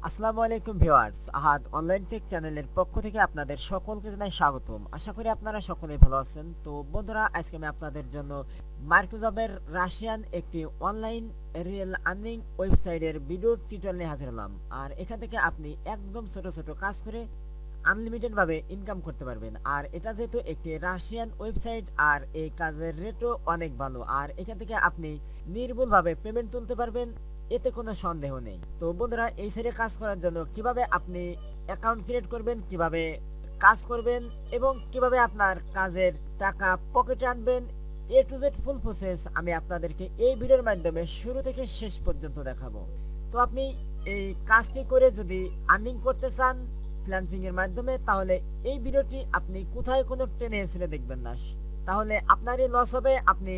আসসালামু আলাইকুম ভিউয়ার্স, আহাদ online take চ্যানেলের পক্ষ থেকে আপনাদের সকলকে জানাই স্বাগতম। আশা করি আপনারা সকলেই ভালো আছেন। তো বন্ধুরা, আজকে আমি আপনাদের জন্য মাইক্রোসফটের রাশিয়ান একটি অনলাইন রিয়েল আর্নিং ওয়েবসাইটের ভিডিও টিউটোরিয়াল নিয়ে হাজির হলাম। আর এখান থেকে আপনি একদম ছোট ছোট কাজ করে আনলিমিটেড ভাবে ইনকাম করতে পারবেন। আর এটা যেহেতু একটি রাশিয়ান ওয়েবসাইট, আর এই কাজের রেটও অনেক ভালো। আর এখান থেকে আপনি নির্ভুলভাবে পেমেন্ট তুলতে পারবেন, এতে কোনো সন্দেহ নেই। তো বন্ধুরা, এই সাইটে কাজ করার জন্য কিভাবে আপনি অ্যাকাউন্ট ক্রিয়েট করবেন, কিভাবে কাজ করবেন এবং কিভাবে আপনার কাজের টাকা পকেটে আনবেন, এ টু জেড ফুল প্রসেস আমি আপনাদেরকে এই ভিডিওর মাধ্যমে শুরু থেকে শেষ পর্যন্ত দেখাবো। তো আপনি এই কাজটি করে যদি আর্নিং করতে চান ফ্রিল্যান্সিং এর মাধ্যমে, তাহলে এই ভিডিওটি আপনি কোথায় কোনো টেনে এসে দেখবেন না, তাহলে আপনারই লস হবে, আপনি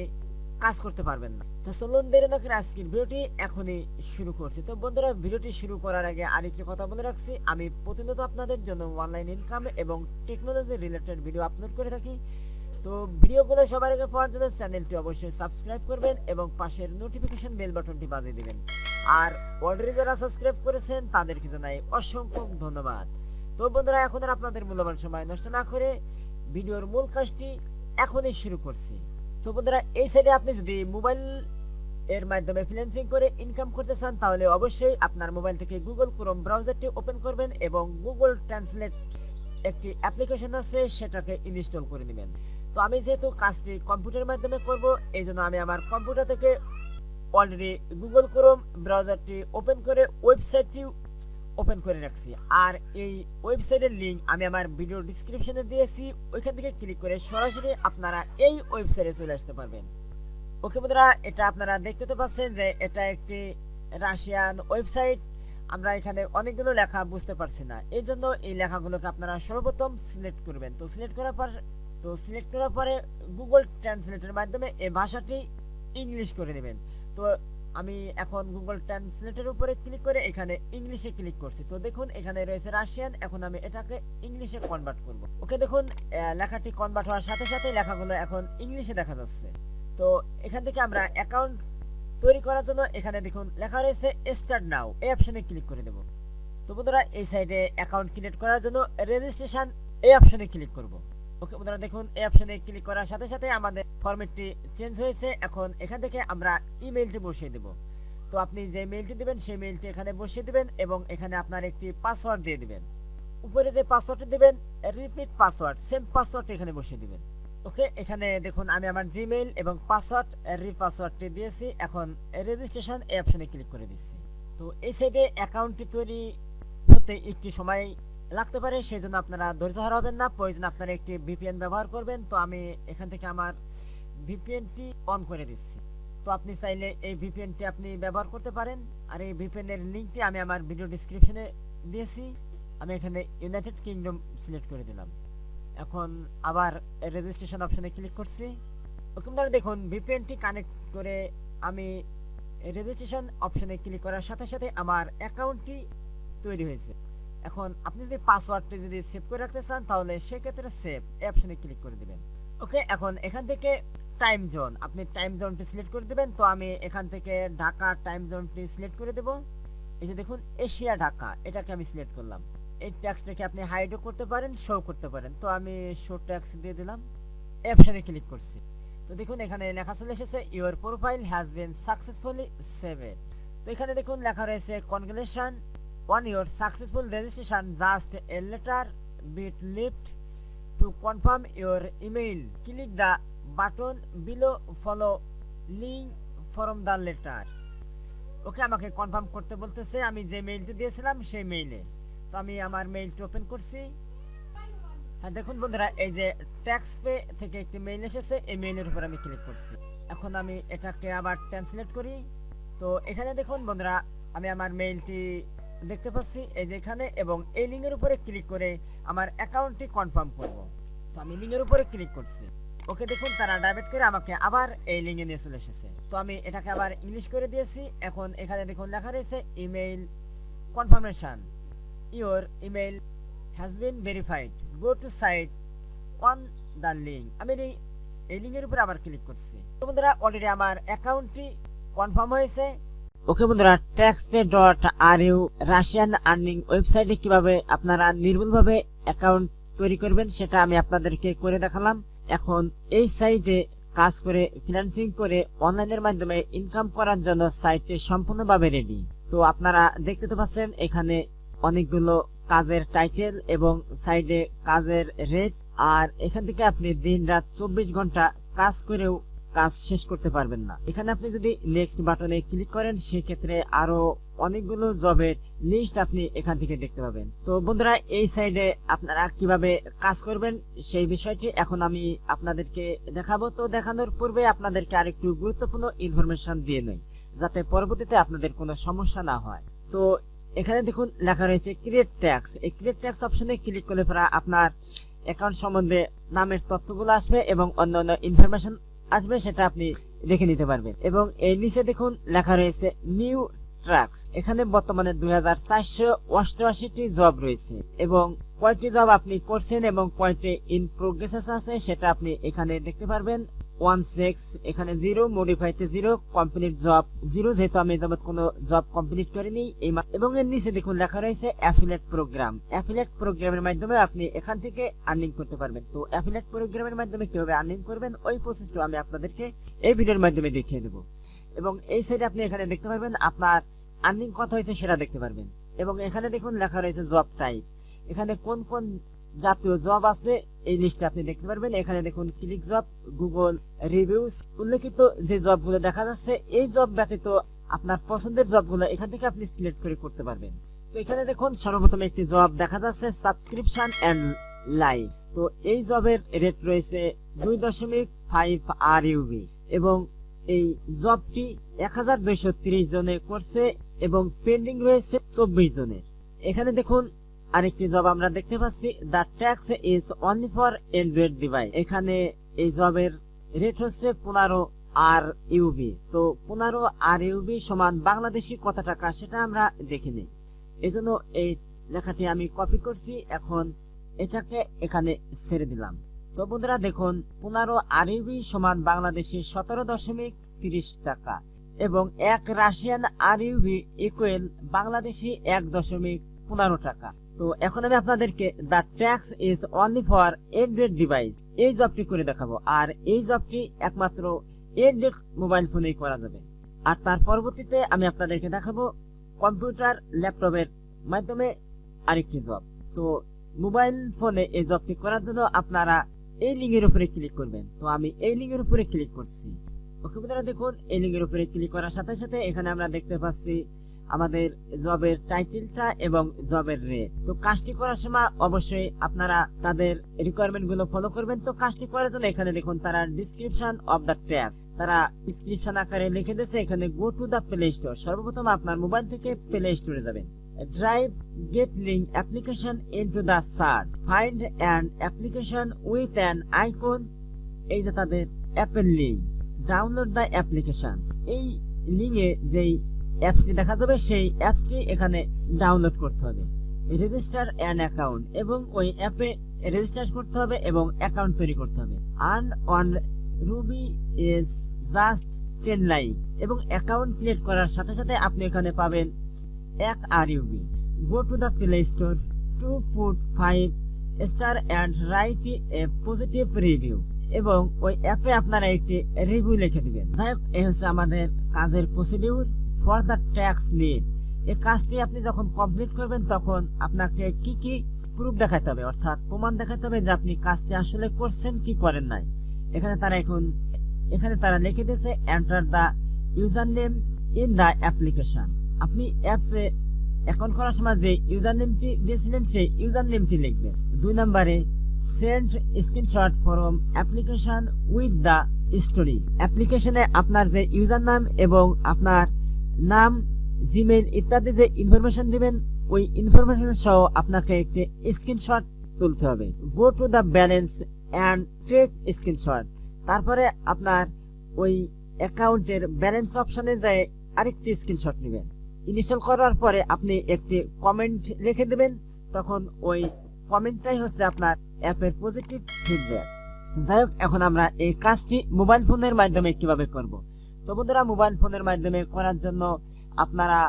কাজ করতে পারবেন না। তো চলুন দেরি না করে আজকের ভিডিওটি এখনই শুরু করছি। তো বন্ধুরা, ভিডিওটি শুরু করার আগে আরেকটি কথা বলে রাখছি, আমি প্রতিনিয়ত আপনাদের জন্য অনলাইন ইনকাম এবং টেকনোলজি রিলেটেড ভিডিও আপলোড করে থাকি। তো ভিডিওগুলো সবার আগে পাওয়ার জন্য চ্যানেলটি অবশ্যই সাবস্ক্রাইব করবেন এবং পাশের নোটিফিকেশন বেল বাটনটি বাজিয়ে দিবেন। আর অলরেডি যারা সাবস্ক্রাইব করেছেন তাদেরকে জানাই অসংখ্য ধন্যবাদ। তো বন্ধুরা, এখন আর আপনাদের মূল্যবান সময় নষ্ট না করে ভিডিওর মূল কাজটি এখনই শুরু করছি। তো বন্ধুরা, এই সাইডে আপনি যদি মোবাইল এর মাধ্যমে ফ্রিল্যান্সিং করে ইনকাম করতে চান, তাহলে অবশ্যই আপনার মোবাইল থেকে গুগল ক্রোম ব্রাউজারটি ওপেন করবেন এবং গুগল ট্রান্সলেট একটি অ্যাপ্লিকেশন আছে, সেটাকে ইনস্টল করে নেবেন। তো আমি যেহেতু কাজটি কম্পিউটারের মাধ্যমে করব, এই জন্য আমি আমার কম্পিউটার থেকে অলরেডি গুগল ক্রোম ব্রাউজারটি ওপেন করে ওয়েবসাইটটি ওপেন করে রাখছি। আর এই ওয়েবসাইটের লিংক আমি আমার ভিডিও ডিসক্রিপশনে দিয়েছি, ওইখান থেকে ক্লিক করে সরাসরি আপনারা এই ওয়েবসাইটে চলে আসতে পারবেন। ওকে বন্ধুরা, এটা আপনারা দেখতে তো পাচ্ছেন যে এটা একটি রাশিয়ান ওয়েবসাইট। আমরা এখানে অনেকগুলো লেখা বুঝতে পারছি না, এই জন্য এই লেখাগুলোকে আপনারা সর্বপ্রথম সিলেক্ট করবেন। তো সিলেক্ট করার পরে গুগল ট্রান্সলেটের মাধ্যমে এই ভাষাটি ইংলিশ করে নেবেন। তো আমি এখন গুগল ট্রান্সলেটের উপরে ক্লিক করে এখানে ইংলিশে ক্লিক করছি। তো দেখুন এখানে রয়েছে রাশিয়ান, এখন আমি এটাকে ইংলিশে কনভার্ট করব। ওকে দেখুন, লেখাটি কনভার্ট হওয়ার সাথে সাথে লেখাগুলো এখন ইংলিশে দেখা যাচ্ছে। তো এখান থেকে আমরা অ্যাকাউন্ট তৈরি করার জন্য এখানে দেখুন লেখা রয়েছে স্টার্ট নাও, এই অপশনে ক্লিক করে দেব। তো বন্ধুরা, এই সাইডে অ্যাকাউন্ট ক্রিয়েট করার জন্য রেজিস্ট্রেশন এই অপশনে ক্লিক করব। ওকে বন্ধুরা, দেখুন এই অপশনে ক্লিক করার সাথে সাথে আমাদের ফরম্যাটটি চেঞ্জ হয়েছে। এখন এখান থেকে আমরা ইমেইলটি বসিয়ে দেব। তো আপনি যে মেইলটি দিবেন সেই মেইলটি এখানে বসিয়ে দিবেন এবং এখানে আপনার একটি পাসওয়ার্ড দিয়ে দিবেন। উপরে যে পাসওয়ার্ডটি দিবেন, রিপিট পাসওয়ার্ড, সেম পাসওয়ার্ডটি এখানে বসিয়ে দিবেন। ওকে, এখানে দেখুন আমি আমার জিমেইল এবং পাসওয়ার্ড পাসওয়ার্ডটি দিয়েছি। এখন রেজিস্ট্রেশন এই অপশনে ক্লিক করে দিচ্ছি। তো এই সাইডে অ্যাকাউন্টটি তৈরি হতে একটু সময় লাগতে পারে, সেই জন্য আপনারা ধৈর্য হারাবেন না, প্রয়োজন আপনারা একটি ভিপিএন ব্যবহার করবেন। তো আমি এখান থেকে আমার ভিপিএনটি অন করে দিচ্ছি। তো আপনি চাইলে এই ভিপিএনটি আপনি ব্যবহার করতে পারেন। আর এই ভিপিএন এর লিংকটি আমি আমার ভিডিও ডেসক্রিপশনে দিয়েছি। আমি এখানে ইউনাইটেড কিংডম সিলেক্ট করে দিলাম। এখন আবার রেজিস্ট্রেশন অপশনে ক্লিক করছি। আপনারা দেখুন ভিপিএনটি কানেক্ট করে আমি রেজিস্ট্রেশন অপশনে ক্লিক করার সাথে সাথে আমার অ্যাকাউন্টটি তৈরি হয়েছে। এখন আপনি যদি পাসওয়ার্ডটি যদি সেভ করে রাখতে চান, তাহলে সেক্ষেত্রে সেভ এই অপশনে ক্লিক করে দিবেন। ওকে, এখন এখান থেকে টাইম জোন, আপনি টাইম জোনটি সিলেক্ট করে দিবেন। তো আমি এখান থেকে ঢাকা টাইম জোনটি সিলেক্ট করে দেব। এই যে দেখুন এশিয়া ঢাকা, এটাকে আমি সিলেক্ট করলাম। এই ট্যাক্সটাকে আপনি হাইডও করতে পারেন, শো করতে পারেন। তো আমি শো ট্যাক্স দিয়ে দিলাম, অপশনে ক্লিক করছি। তো দেখুন এখানে লেখা চলে এসেছে your profile has been successfully saved. তো এখানে দেখুন লেখা রয়েছে congratulation on your successful registration, just a little bit left to confirm your email, click the button below follow link from the letter. Okay, আমাকে কনফার্ম করতে বলতেছে আমি যে মেইলটি দিয়েছিলাম সেই মেইলে। তো আমি আমার মেইলটি ওপেন করছি। হ্যাঁ দেখুন বন্ধুরা, এই যে ট্যাক্স পে থেকে একটি মেইল এসেছে, এই মেইলের উপর আমি ক্লিক করছি। এখন আমি এটাকে আবার ট্রান্সলেট করি। তো এখানে দেখুন বন্ধুরা, আমি আমার মেইলটি দেখতে পাচ্ছি এই যে এখানে, এবং এই লিঙ্কের উপরে ক্লিক করে আমার অ্যাকাউন্টটি কনফার্ম করব। তো আমি লিঙ্কের উপরে ক্লিক করছি। ওকে দেখুন, তারা ডাইরেক্ট করে আমাকে আবার এই লিঙ্কে নিয়ে চলে এসেছে। তো আমি এটাকে আবার ইংলিশ করে দিয়েছি। এখন এখানে দেখুন লেখা রয়েছে email confirmation, your email has been verified, go to site on the link. আমি এই লিঙ্কের উপরে আবার ক্লিক করছি। তো বন্ধুরা, অলরেডি আমার অ্যাকাউন্টটি কনফার্ম হয়েছে। ওকে বন্ধুরা, taxpay.ru রাশিয়ান আর্নিং ওয়েবসাইটে কিভাবে আপনারা নির্ভুলভাবে অ্যাকাউন্ট তৈরি করবেন সেটা আমি আপনাদেরকে করে দেখালাম। এখন এই সাইটে কাজ করে ফ্রিল্যান্সিং করে অনলাইনের মাধ্যমে ইনকাম করার জন্য সাইটটি সম্পূর্ণভাবে রেডি। তো আপনারা দেখতে তো পাচ্ছেন এখানে অনেকগুলো কাজের টাইটেল এবং সাইডে কাজের রেট, আর এখান থেকে আপনি দিন রাত 24 ঘন্টা কাজ করেও কাজ শেষ করতে পারবেন না। এখানে আপনি যদি নেক্সট বাটনে ক্লিক করেন সেক্ষেত্রে আরো অনেকগুলো জবের লিস্ট আপনি এখান থেকে দেখতে পাবেন। তো বন্ধুরা, এই সাইডে আপনারা কিভাবে কাজ করবেন সেই বিষয়টি এখন আমি আপনাদেরকে দেখাবো। তো দেখানোর পূর্বে আপনাদেরকে আরেকটু গুরুত্বপূর্ণ ইনফরমেশন দিয়ে নেই, যাতে পরবর্তীতে আপনাদের কোনো সমস্যা না হয়। তো এখানে দেখুন লেখা রয়েছে ক্রিয়েট ট্যাক্স। এই ক্রিয়েট ট্যাক্স অপশনে ক্লিক করলে পরে আপনার অ্যাকাউন্ট সম্বন্ধে নামের তথ্যগুলো আসবে এবং অন্যান্য ইনফরমেশন আসবে, সেটা আপনি দেখে নিতে পারবেন। এবং এর নিচে দেখুন লেখা রয়েছে নিউ ট্যাক্স। এখানে বর্তমানে 2488টি জব রয়েছে এবং কয়টি জব আপনি করছেন এবং কয়টি ইন প্রোগ্রেস আছে সেটা আপনি এখানে দেখতে পারবেন। 16 এখানে 0, মডিফাইতে 0, কমপ্লিট জব 0, যেহেতু আমি যাবত কোনো জব কমপ্লিট করিনি। এবং এর নিচে দেখুন লেখা রয়েছে অ্যাফিলিয়েট প্রোগ্রাম। অ্যাফিলিয়েট প্রোগ্রামের মাধ্যমে আপনি এখান থেকে আর্নিং করতে পারবেন। তো অ্যাফিলিয়েট প্রোগ্রামের মাধ্যমে কিভাবে আর্নিং করবেন ওই প্রসেসটা আমি আপনাদেরকে এই ভিডিওর মাধ্যমে দেখিয়ে দেবো। এবং এই সাইডে আপনি এখানে দেখতে পারবেন আপনার আর্নিং কত হয়েছে সেটা দেখতে পারবেন। এবং এখানে দেখুন লেখা রয়েছে জব টাইপ। এখানে কোন কোন জাতীয় জব আছে এই লিস্টে আপনি দেখতে পারবেন। এখানে দেখুন ক্লিক জব, গুগল রিভিউজ উল্লেখিত যে জবগুলো দেখা যাচ্ছে, এই জব ব্যতীত আপনার পছন্দের জবগুলো এখান থেকে আপনি সিলেক্ট করে করতে পারবেন। তো এখানে দেখুন সর্বপ্রথম একটি জব দেখা যাচ্ছে সাবস্ক্রিপশন এন্ড লাইভ। তো এই জবের রেট রয়েছে 2.5 RUB এবং এই জবটি 1230 জনে করছে এবং পেন্ডিং রয়েছে 24 জনের। এখানে দেখুন আরেকটি জব আমরা দেখতে পাচ্ছি, the tax is only for Android device. এখানে এই জবের রেট হচ্ছে 15 RUB। তো 15 RUB সমান বাংলাদেশি কত টাকা সেটা আমরা দেখে নিই। এজন্য এই লেখাটি আমি কপি করছি, এখন এটাকে এখানে ছেড়ে দিলাম। তো বন্ধুরা দেখুন 15 RUB সমান বাংলাদেশি 17.30 টাকা এবং 1 রাশিয়ান RUB ইকুয়াল বাংলাদেশি 1.15 টাকা। তো এখন আমি আপনাদেরকে the tax is only for Android device এই জবটি করে দেখাবো। আর এই জবটি একমাত্র অ্যান্ড্রয়েড মোবাইল ফোনেই করা যাবে। আর তার পরবর্তীতে আমি আপনাদেরকে দেখাবো কম্পিউটার ল্যাপটপের মাধ্যমে আরেকটি জব। তো মোবাইল ফোনে এই জবটি করার জন্য আপনারা এই লিঙ্কের উপরে ক্লিক করবেন। তো আমি এই লিঙ্কের উপরে ক্লিক করছি। ওকে বন্ধুরা, দেখুন এই লিঙ্কের উপরে ক্লিক করার সাথে সাথে এখানে আমরা দেখতে পাচ্ছি আমাদের জবের টাইটেলটা এবং জবের রেট। তো কাজটি করার সময় অবশ্যই আপনারা তাদের রিকোয়ারমেন্ট গুলো ফলো করবেন। তো কাজটি করার জন্য এখানে দেখুন তারা ডিসক্রিপশন অফ দ্য ট্যাগ তারা ডিসক্রিপশন আকারে লিখে দিয়েছে। এখানে গো টু দ্য প্লে স্টোর, সর্বপ্রথম আপনার মোবাইল থেকে প্লে স্টোরে যাবেন। Drive gate link application into the search, find an application with an icon. এই যে তাদের অ্যাপের লিঙ্ক, ডাউনলোড দ্য অ্যাপ্লিকেশন। এই লিঙ্কে যেই অ্যাপসটি দেখা যাবে সেই অ্যাপসটি এখানে ডাউনলোড করতে হবে। রেজিস্টার অ্যান অ্যাকাউন্ট এবং ওই অ্যাপে রেজিস্টার করতে হবে এবং অ্যাকাউন্ট তৈরি করতে হবে। Earn on Ruby is just 10 line এবং অ্যাকাউন্ট ক্রিয়েট করার সাথে সাথে আপনি এখানে পাবেন 1 RUB। Go to the play store to put 5 star and write a positive review এবং ওই অ্যাপে আপনারা একটি রিভিউ লিখে দিবেন। যাই হোক, এই হচ্ছে আমাদের কাজের procedure for the tax need. এই কাজটি আপনি যখন কমপ্লিট করবেন তখন আপনাকে কি কি প্রুফ দেখাতে হবে, অর্থাৎ প্রমাণ দেখাতে হবে যে আপনি কাজটি আসলে করছেন কি করেন নাই। এখানে তারা লিখে দিয়েছে enter the user name in the application. আপনি অ্যাপসে অ্যাকাউন্ট করার সময় যে ইউজার নেমটি দিয়েছিলেন সেই ইউজার নেমটি লিখবেন। 2 নম্বরে send screenshot from application with the story. অ্যাপ্লিকেশনে আপনার যে ইউজার নাম এবং আপনার নাম, জিমেইল ইত্যাদি যে ইনফরমেশন দিবেন ওই ইনফরমেশন সহ আপনাকে একটি স্ক্রিনশট তুলতে হবে। Go to the balance and take screenshot. তারপরে আপনার ওই অ্যাকাউন্টের ব্যালেন্স অপশনে যায় আরেকটি স্ক্রিনশট নেবেন। ইনস্টল করার পরে আপনি একটি কমেন্ট লিখে দেবেন, তখন ওই কমেন্টটাই হচ্ছে আপনার অ্যাপের পজিটিভ ফিডব্যাক। যাই হোক, এখন আমরা এই কাজটি মোবাইল ফোনের মাধ্যমে কিভাবে করব। তো তো বন্ধুরা মোবাইল ফোনের মাধ্যমে করার জন্য আপনারা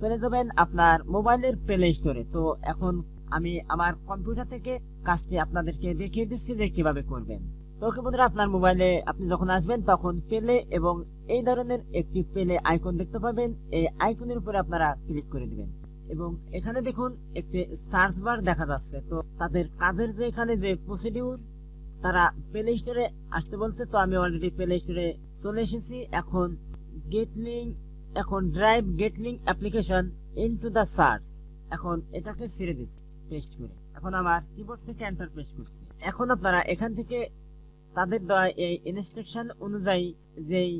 চলে যাবেন আপনার মোবাইলের প্লে স্টোরে। তো এখন আমি আমার কম্পিউটার থেকে কাজটি আপনাদেরকে দেখিয়ে দিচ্ছি যে কিভাবে করবেন। তো ওকে বন্ধুরা, আপনার মোবাইলে আপনি যখন আসবেন তখন প্লে এবং এই ধরনের একটি প্লে আইকন দেখতে পাবেন। এই আইকনের উপরে আপনারা ক্লিক করে দিবেন এবং এখানে দেখুন একটি সার্চ বার দেখা যাচ্ছে। তো তাদের কাজের যে এখানে যে প্রসিডিউর, তারা প্লে স্টোরে আসতে বলছে। তো আমি অলরেডি প্লে স্টোরে চলে এসেছি। এখন গেট লিঙ্ক, এখন drive gate link application into the search, এখন এটাকে ছেড়ে দিচ্ছি পেস্ট করে। এখন আমার কিবোর্ড থেকে এন্টার প্রেস করছি। এখন আপনারা এখান থেকে তাদের দেওয়া এই ইনস্ট্রাকশন অনুযায়ী যেই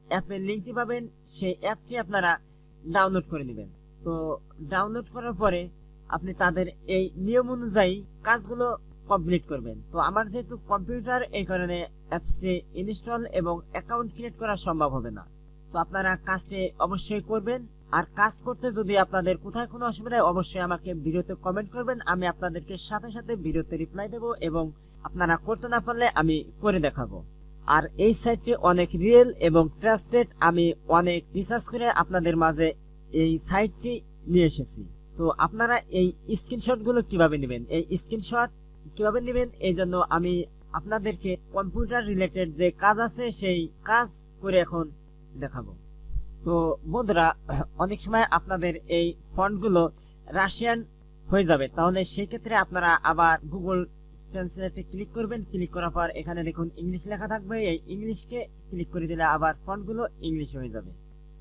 অ্যাপের লিঙ্কটি পাবেন সেই অ্যাপটি আপনারা ডাউনলোড করে নেবেন। তো ডাউনলোড করার পরে আপনি তাদের এই নিয়ম অনুযায়ী কাজগুলো কমপ্লিট করবেন। তো আমার যেহেতু কম্পিউটার, এই কারণে অ্যাপসটি ইনস্টল এবং অ্যাকাউন্ট ক্রিয়েট করা সম্ভব হবে না। তো আপনারা কাজটি অবশ্যই করবেন। আর কাজ করতে যদি আপনাদের কোথায় কোনো অসুবিধা হয় অবশ্যই আমাকে ভিডিওতে কমেন্ট করবেন, আমি আপনাদেরকে সাথে সাথে ভিডিওতে রিপ্লাই দেব এবং আপনারা করতে না পারলে আমি করে দেখাবো। আর এই সাইটটি অনেক রিয়েল এবং ট্রাস্টেড, আমি অনেক রিসার্চ করে আপনাদের মাঝে এই সাইটটি নিয়ে এসেছি। তো আপনারা এই স্ক্রিনশট গুলো কিভাবে নেবেন, এই স্ক্রিনশট কিভাবে নেবেন, এই জন্য আমি আপনাদেরকে কম্পিউটার রিলেটেড যে কাজ আছে সেই কাজ করে এখন দেখাবো। তো বন্ধুরা, অনেক সময় আপনাদের এই ফন্টগুলো রাশিয়ান হয়ে যাবে, তাহলে সেই ক্ষেত্রে আপনারা আবার গুগল ট্রান্সলেটে ক্লিক করবেন। ক্লিক করার পর এখানে দেখুন ইংলিশ লেখা থাকবে, এই ইংলিশকে ক্লিক করে দিলে আবার ফন্টগুলো ইংলিশ হয়ে যাবে।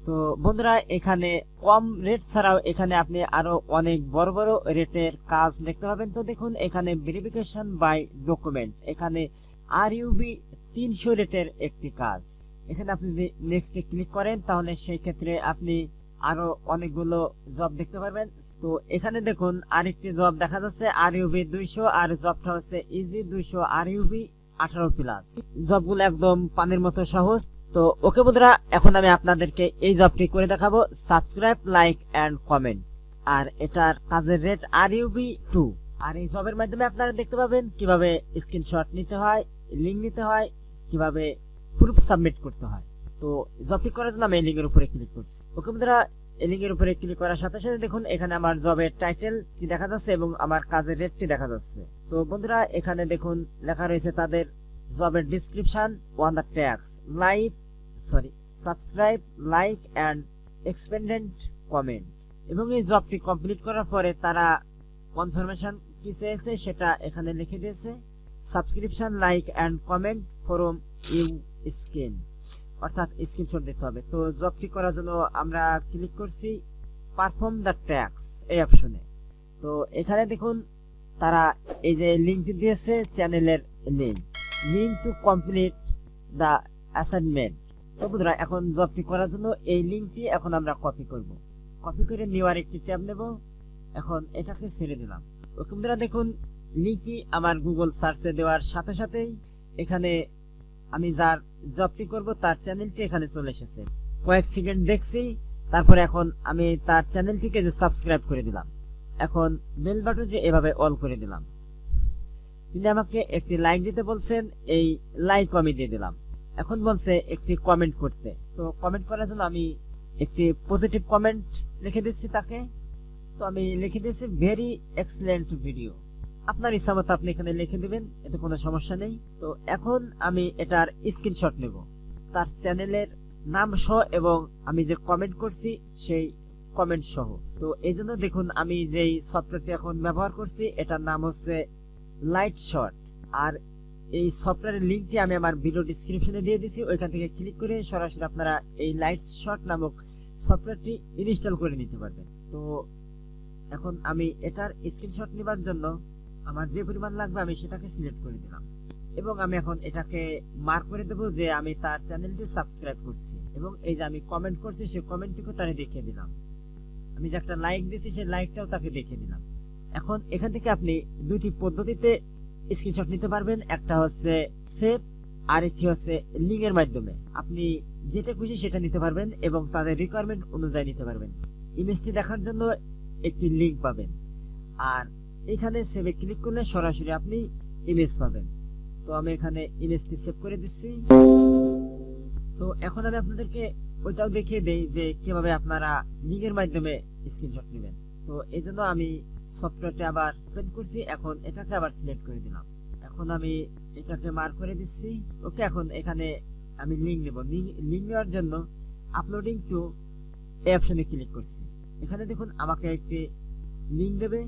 তো বন্ধুরা, এখানে কম রেট ছাড়াও এখানে আপনি আরো অনেক বড় বড় রেটের কাজ দেখতে পাবেন। তো দেখুন এখানে ভেরিফিকেশন বাই ডকুমেন্ট, এখানে আরইউবি 300 রেটের একটি কাজ। এখানে আপনি যদি নেক্সটে ক্লিক করেন তাহলে সেই ক্ষেত্রে আপনি আরো অনেকগুলো জব দেখতে পারবেন। তো এখানে দেখুন আরেকটি জব দেখা যাচ্ছে আরইউবি 200, আর জবটা হচ্ছে ইজি 200 আরইউবি 18+। জবগুলো একদম পানির মতো সহজ। তো ওকে বন্ধুরা, এখন আমি আপনাদেরকে এই জবটি করে দেখাবো। সাবস্ক্রাইব, লাইক এন্ড কমেন্ট, আর এটার কাজের রেট আরইউবি 2। আর এই জবের মাধ্যমে আপনারা দেখতে পাবেন কিভাবে স্ক্রিনশট নিতে হয়, লিঙ্ক নিতে হয়, কিভাবে প্রুফ সাবমিট করতে হয়। তো জবটি করার জন্য আমি এই লিঙ্কের উপরে ক্লিক করছি। ওকে বন্ধুরা, এই লিঙ্কের উপরে ক্লিক করার সাথে সাথে দেখুন এখানে আমার জবের টাইটেলটি দেখা যাচ্ছে এবং আমার কাজের রেটটি দেখা যাচ্ছে। তো বন্ধুরা, এখানে দেখুন লেখা রয়েছে তাদের জবের description, one the tax, subscribe, like and এক্সপেন্ডেন্ট কমেন্ট। এবং এই জবটি কমপ্লিট করার পরে তারা কনফার্মেশন কি চেয়েছে সেটা এখানে লিখে দিয়েছে, subscription, like and comment from you screen, অর্থাৎ স্ক্রিনশট দিতে হবে। তো জবটি করার জন্য আমরা ক্লিক করছি পারফর্ম দ্য ট্যাক্স এই অপশনে। তো এখানে দেখুন তারা এই যে লিঙ্কটি দিয়েছে, চ্যানেলের link to complete the assignment. তো বন্ধুরা, এখন জবটি করার জন্য এই লিঙ্কটি এখন আমরা কপি করব। কপি করে নেওয়ার একটি ট্যাব নেব। এখন এটাকে ছেড়ে দিলাম। ওকে বন্ধুরা, দেখুন লিঙ্কটি আমার গুগল সার্চে দেওয়ার সাথে সাথেই এখানে আমি যার জবটি করব তার চ্যানেলটি এখানে চলে এসেছে। কয়েক সেকেন্ড দেখছি, তারপরে এখন আমি তার চ্যানেলটিকে যে সাবস্ক্রাইব করে দিলাম। এখন বেল বাটনটি এভাবে অল করে দিলাম। তিনি আমাকে একটি লাইক দিতে বলছেন, এই লাইক আমি দিয়ে দিলাম। এখন বলছে একটি কমেন্ট করতে। তো কমেন্ট করার জন্য আমি একটি পজিটিভ কমেন্ট লিখে দিচ্ছি তাকে। তো আমি লিখে দিয়েছি ভেরি এক্সেলেন্ট ভিডিও। আপনার ইচ্ছা মতো আপনি এখানে লিখে দিবেন, এতে কোনো সমস্যা নেই। তো এখন আমি এটার স্ক্রিনশট নেব তার চ্যানেলের নাম সহ এবং আমি যে কমেন্ট করছি সেই কমেন্ট সহ। তো এই জন্য দেখুন আমি যেই সফটওয়্যারটি এখন ব্যবহার করছি এটার নাম হচ্ছে লাইট শট। আর এই সফটওয়্যারের লিঙ্কটি আমি আমার ভিডিও ডেসক্রিপশনে দিয়ে দিয়েছি, ওইখান থেকে ক্লিক করে সরাসরি আপনারা এই লাইট শট নামক সফটওয়্যারটি ইনস্টল করে নিতে পারবেন। তো এখন আমি এটার স্ক্রিনশট নেবার জন্য আমার যে পরিমাণ লাগবে আমি সেটাকে সিলেক্ট করে দিলাম এবং আমি এখন এটাকে মার্ক করে দেবো যে আমি তার চ্যানেলটি সাবস্ক্রাইব করছি এবং এই যে আমি কমেন্ট করছি সেই কমেন্টটিকে তারে দেখিয়ে দিলাম। আমি যে একটা লাইক দিয়েছি সেই লাইকটাও তাকে দেখিয়ে দিলাম। এখন এখান থেকে আপনি দুইটি পদ্ধতিতে স্ক্রিনশট নিতে পারবেন, একটা হচ্ছে সেভ আর একটি হচ্ছে লিঙ্কের মাধ্যমে। আপনি যেটা খুশি সেটা নিতে পারবেন এবং তাদের রিকোয়ারমেন্ট অনুযায়ী নিতে পারবেন। ইমেজটি দেখার জন্য একটি লিঙ্ক পাবেন আর এখানে সেভে ক্লিক করলে সরাসরি আপনি ইমেজ পাবেন। তো আমি এখানে ইমেজটি সেভ করে দিচ্ছি। তো তো এখন আমি আপনাদেরকে ওইটাও দেখিয়ে দেই যে কিভাবে আপনারা লিঙ্কের মাধ্যমে স্ক্রিনশট নেবেন। তো এই জন্য আমি সফটওয়্যারটা আবার ওপেন করছি, এখন এটাকে আবার সিলেক্ট করে দিলাম। এখন আমি এটাকে মার্ক করে দিচ্ছি। ওকে, এখন এখানে আমি লিঙ্ক নেব। লিঙ্ক নেওয়ার জন্য আপলোডিং টু এই অপশনে ক্লিক করছি। এখানে দেখুন আমাকে একটি লিঙ্ক দেবে।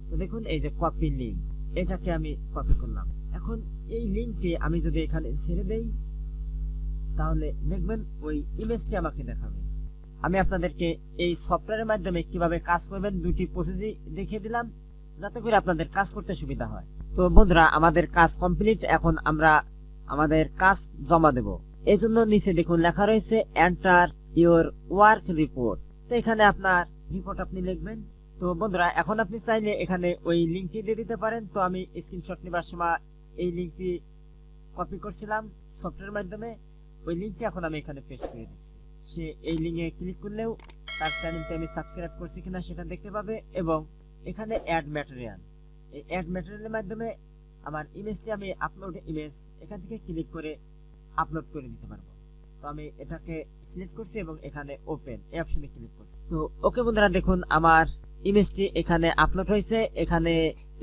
তো দেখুন এই যে কপি লিঙ্ক, এটাকে আমি কপি করলাম। এখন এই লিঙ্কটি আমি যদি এখানে ছেড়ে দেই তাহলে দেখবেন ওই ইমেজটি আমাকে দেখাবে। আমি আপনাদেরকে এই সফটওয়্যারের মাধ্যমে কিভাবে কাজ করবেন দুটি প্রসেসই দেখিয়ে দিলাম, যাতে করে আপনাদের কাজ করতে সুবিধা হয়। তো বন্ধুরা, আমাদের কাজ কমপ্লিট। এখন আমরা আমাদের কাজ জমা দেব। এই জন্য নিচে দেখুন লেখা রয়েছে এন্টার ইওর ওয়ার্ক রিপোর্ট। তো এখানে আপনার রিপোর্ট আপনি লিখবেন। তো বন্ধুরা, এখন আপনি চাইলে এখানে ওই লিঙ্কটি দিয়ে দিতে পারেন। তো আমি স্ক্রিনশট নেবার সময় এই লিঙ্কটি কপি করছিলাম সফটওয়্যারের মাধ্যমে, ওই লিঙ্কটি এখন আমি এখানে পেস্ট করে দিচ্ছি। সে এই লিঙ্কে ক্লিক করলেও তার চ্যানেলটি আমি সাবস্ক্রাইব করছি কিনা সেটা দেখতে পাবে। এবং এখানে অ্যাড ম্যাটেরিয়াল, এই অ্যাড ম্যাটেরিয়ালের মাধ্যমে আমার ইমেজটি আমি আপলোড ইমেজ এখান থেকে ক্লিক করে আপলোড করে দিতে পারবো। তো আমি এটাকে সিলেক্ট করছি এবং এখানে ওপেন এই অপশনে ক্লিক করছি। তো ওকে বন্ধুরা, দেখুন আমার ইমেজটি এখানে আপলোড হয়েছে। এখানে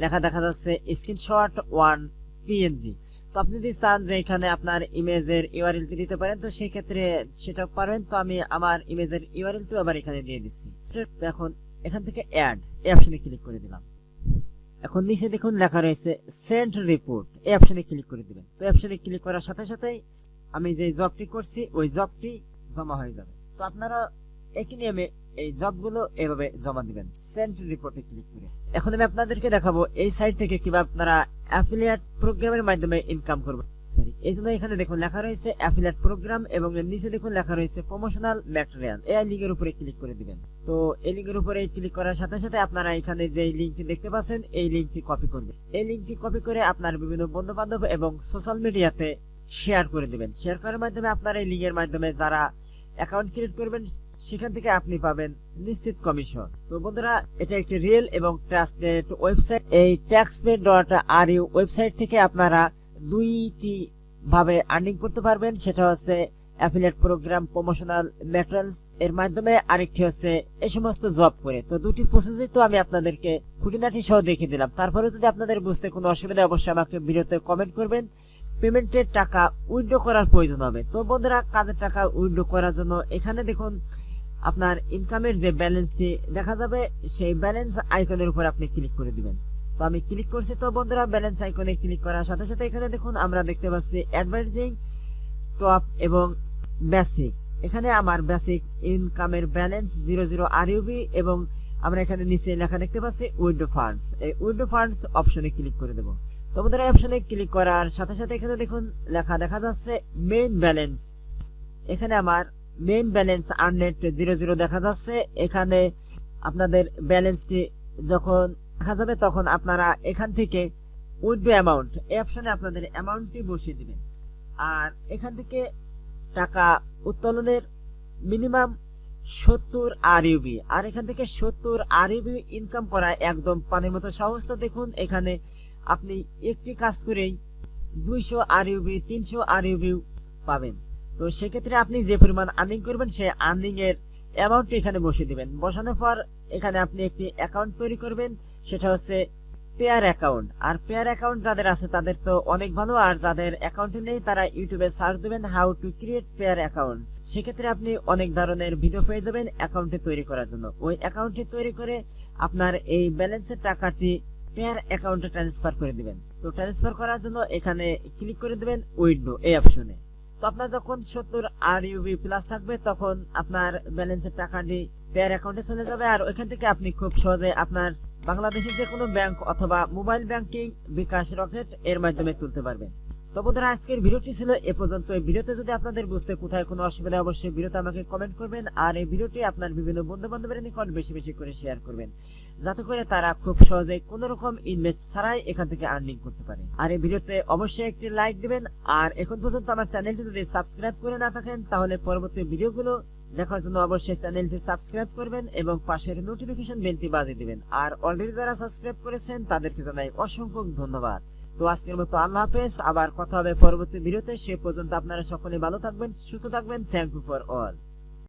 লেখা দেখা যাচ্ছে স্ক্রিনশট 1 PNG। তো আপনি যদি চান যে এখানে আপনার ইমেজের ইউআরএল দিতে পারেন, তো সেই ক্ষেত্রে সেটা পারবেন। তো আমি আমার ইমেজের ইউআরএল তো আবার এখানে দিয়ে দিচ্ছি। এখন এখান থেকে অ্যাড এই অপশনে ক্লিক করে দিলাম। এখন নিচে দেখুন লেখা রয়েছে সেন্ড রিপোর্ট, এই অপশনে ক্লিক করে দিবেন। তো অপশনে ক্লিক করার সাথে সাথেই আমি যে জবটি করছি ওই জবটি জমা হয়ে যাবে। তো আপনারা একই নিয়মে এই জবগুলো এভাবে জমা দিবেন সেন্ড রিপোর্টে ক্লিক করে। এখন আমি আপনাদেরকে দেখাবো এই সাইট থেকে কিভাবে আপনারা অ্যাফিলিয়েট প্রোগ্রামের মাধ্যমে ইনকাম করবেন। এই জন্য এখানে দেখুন লেখা রয়েছে অ্যাফিলিয়েট প্রোগ্রাম এবং নিচে দেখুন লেখা রয়েছে প্রমোশনাল ম্যাটেরিয়াল। এই লিঙ্কের উপরে ক্লিক করে দিবেন। তো এই লিঙ্কের উপরে ক্লিক করার সাথে সাথে আপনারা এখানে যে লিঙ্কটি দেখতে পাচ্ছেন এই লিঙ্কটি কপি করবেন। এই লিঙ্কটি কপি করে আপনার বিভিন্ন বন্ধু বান্ধব এবং সোশ্যাল মিডিয়াতে শেয়ার করে দিবেন। শেয়ার করার মাধ্যমে আপনার এই লিঙ্কের মাধ্যমে যারা অ্যাকাউন্ট ক্রিয়েট করবেন সেখান থেকে আপনি পাবেন নিশ্চিত কমিশন। তো বন্ধুরা, এটা একটি রিয়েল এবং ট্রাস্টেড ওয়েবসাইট। এই taxpay.ru ওয়েবসাইট থেকে আপনারা দুইটি ভাবে আর্নিং করতে পারবেন। সেটা হচ্ছে অ্যাফিলিয়েট প্রোগ্রাম, প্রমোশনাল ম্যাটেরিয়ালস এর মাধ্যমে, আরেকটি হচ্ছে এই সমস্ত জব করে। তো দুটি প্রসেসই তো আমি আপনাদেরকে খুঁটিনাটি সহ দেখিয়ে দিলাম। তারপরে যদি আপনাদের বুঝতে কোনো অসুবিধা অবশ্যই আমাকে ভিডিওতে কমেন্ট করবেন। পেমেন্টের টাকা উইথড্র করার প্রয়োজন হবে। তো বন্ধুরা, কাজের টাকা উইথড্র করার জন্য এখানে দেখুন আপনার ইনকামের যে ব্যালেন্সটি দেখা যাবে, সেই ব্যালেন্স আইকনের উপর আপনি ক্লিক করে দিবেন। তো আমি ক্লিক করছি। তো বন্ধুরা, ব্যালেন্স আইকনে ক্লিক করার সাথে সাথে এখানে দেখুন আমরা দেখতে পাচ্ছি অ্যাডভার্টাইজিং, টপ এবং বেসিক। এখানে আমার বেসিক ইনকামের ব্যালেন্স 00 আরইউবি এবং আমরা এখানে নিচে লেখা দেখতে পাচ্ছি উইথড্র ফান্ডস। এই উইথড্র ফান্ডস অপশনে ক্লিক করে দেব। তো বন্ধুরা, এই অপশনে ক্লিক করার সাথে সাথে এখানে দেখুন লেখা দেখা যাচ্ছে মেইন ব্যালেন্স। এখানে আমার মেইন ব্যালেন্স আননেট 00 দেখা যাচ্ছে। এখানে আপনাদের ব্যালেন্সটি যখন দেখা যাবে তখন আপনারা এখান থেকে উইথড্র অ্যামাউন্ট এই অপশনে আপনাদের অ্যামাউন্টটি বসিয়ে দিবেন। আর এখান থেকে টাকা উত্তোলনের মিনিমাম 70 আরইউবি। আর এখান থেকে 70 আরইউবি ইনকাম করা একদম পানির মতো সহজ। তো দেখুন এখানে আপনি একটি কাজ করেই 200 আরইউবি 300 আরইউবি পাবেন। তো সেক্ষেত্রে আপনি যে পরিমাণ আর্নিং করবেন সেই আর্নিং এর অ্যামাউন্ট এখানে বসিয়ে দিবেন। বসানোর পর এখানে আপনি একটি অ্যাকাউন্ট তৈরি করবেন, সেটা হচ্ছে পেয়ার অ্যাকাউন্ট। আর পেয়ার অ্যাকাউন্ট যাদের আছে তাদের তো অনেক ভালো, আর যাদের অ্যাকাউন্টে নেই তারা ইউটিউবে সার্চ দেবেন how to create pair account. সেক্ষেত্রে আপনি অনেক ধরনের ভিডিও পেয়ে যাবেন অ্যাকাউন্টে তৈরি করার জন্য। ওই অ্যাকাউন্টটি তৈরি করে আপনার এই ব্যালেন্সের টাকাটি পেয়ার অ্যাকাউন্টে ট্রান্সফার করে দিবেন। তো ট্রান্সফার করার জন্য এখানে ক্লিক করে দিবেন উইথড্র এই অপশনে। তো আপনার যখন 70 আরইউবি প্লাস থাকবে তখন আপনার ব্যালেন্সের টাকাটি পেয়ার অ্যাকাউন্টে চলে যাবে। আর ওইখান থেকে আপনি খুব সহজে আপনার বাংলাদেশের যে কোনো ব্যাংক অথবা মোবাইল ব্যাংকিং, বিকাশ, রকেট এর মাধ্যমে তুলতে পারবেন। তো বন্ধুরা, আজকের ভিডিওটি ছিল এ পর্যন্ত। এই ভিডিওতে যদি আপনাদের বুঝতে কোথায় কোনো অসুবিধা অবশ্যই ভিডিওতে আমাকে কমেন্ট করবেন। আর এই ভিডিওটি আপনার বিভিন্ন বন্ধু বান্ধবের নিকট বেশি বেশি করে শেয়ার করবেন, যাতে করে তারা খুব সহজে কোনো রকম ইনভেস্ট ছাড়াই এখান থেকে আর্নিং করতে পারে। আর এই ভিডিওতে অবশ্যই একটি লাইক দিবেন। আর এখন পর্যন্ত আমার চ্যানেলটি যদি সাবস্ক্রাইব করে না থাকেন তাহলে পরবর্তী ভিডিওগুলো দেখার জন্য অবশ্যই চ্যানেলটি সাবস্ক্রাইব করবেন এবং পাশের নোটিফিকেশন বেলটি বাজিয়ে দিবেন। আর অলরেডি যারা সাবস্ক্রাইব করেছেন তাদেরকে জানাই অসংখ্য ধন্যবাদ। তো আজকের মতো আল্লাহ হাফেজ, আবার কথা হবে পরবর্তী ভিডিওতে। সে পর্যন্ত আপনারা সকলে ভালো থাকবেন, সুস্থ থাকবেন। Thank you for all.